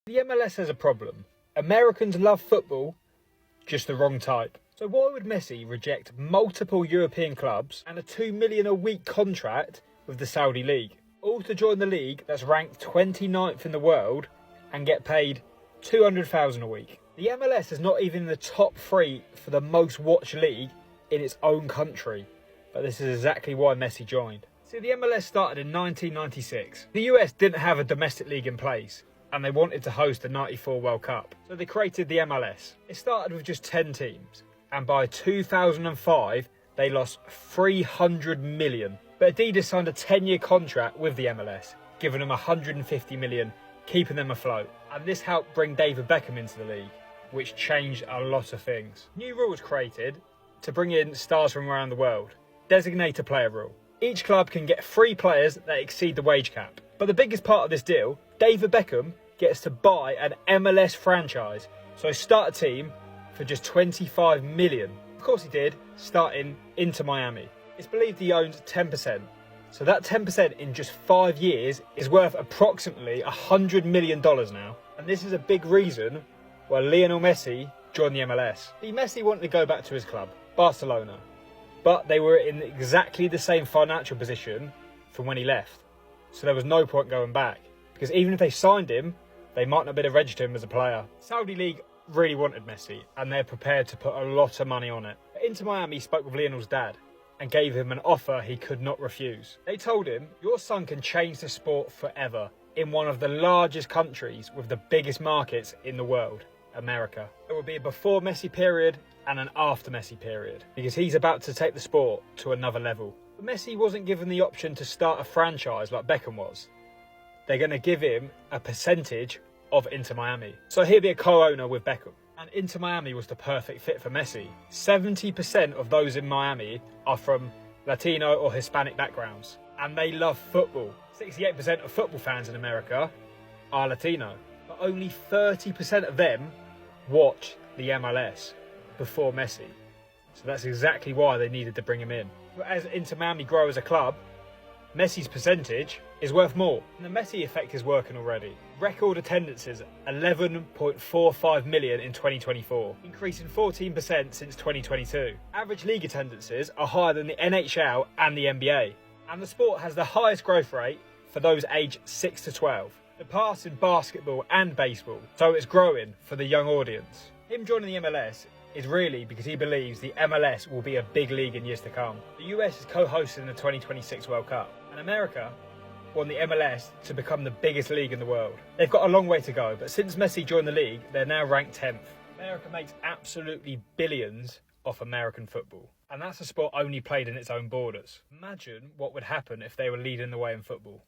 The MLS has a problem. Americans love football, just the wrong type. So why would Messi reject multiple European clubs and a $2 million a week contract with the Saudi League, all to join the league that's ranked 29th in the world and get paid $200,000 a week? The MLS is not even in the top 3 for the most watched league in its own country, but this is exactly why Messi joined. See, the MLS started in 1996. The US didn't have a domestic league in place, and they wanted to host the '94 World Cup, so they created the MLS. It started with just 10 teams, and by 2005 they lost $300 million. But Adidas signed a 10-year contract with the MLS, giving them $150 million, keeping them afloat. And this helped bring David Beckham into the league, which changed a lot of things. New rules created to bring in stars from around the world. Designated player rule. Each club can get 3 players that exceed the wage cap. But the biggest part of this deal, David Beckham gets to buy an MLS franchise. So start a team for just $25 million. Of course he did, starting Inter Miami. It's believed he owns 10%. So that 10% in just 5 years is worth approximately $100 million now. And this is a big reason why Lionel Messi joined the MLS. Messi wanted to go back to his club, Barcelona. But they were in exactly the same financial position from when he left. So there was no point going back. Because even if they signed him, they might not be able to register him as a player. Saudi League really wanted Messi, and they're prepared to put a lot of money on it. Inter Miami spoke with Lionel's dad and gave him an offer he could not refuse. They told him, your son can change the sport forever in one of the largest countries with the biggest markets in the world, America. There will be a before Messi period and an after Messi period, because he's about to take the sport to another level. But Messi wasn't given the option to start a franchise like Beckham was. They're going to give him a percentage of Inter Miami. So he'll be a co-owner with Beckham. And Inter Miami was the perfect fit for Messi. 70% of those in Miami are from Latino or Hispanic backgrounds. And they love football. 68% of football fans in America are Latino. But only 30% of them watch the MLS before Messi. So that's exactly why they needed to bring him in. But as Inter Miami grow as a club, Messi's percentage is worth more. And the Messi effect is working already. Record attendances, 11.45 million in 2024, increasing 14% since 2022. Average league attendances are higher than the NHL and the NBA. And the sport has the highest growth rate for those aged 6 to 12. Surpassing basketball and baseball. So it's growing for the young audience. Him joining the MLS is really because he believes the MLS will be a big league in years to come. The US is co-hosting the 2026 World Cup, and America want the MLS to become the biggest league in the world. They've got a long way to go, but since Messi joined the league, they're now ranked 10th. America makes absolutely billions off American football, and that's a sport only played in its own borders. Imagine what would happen if they were leading the way in football.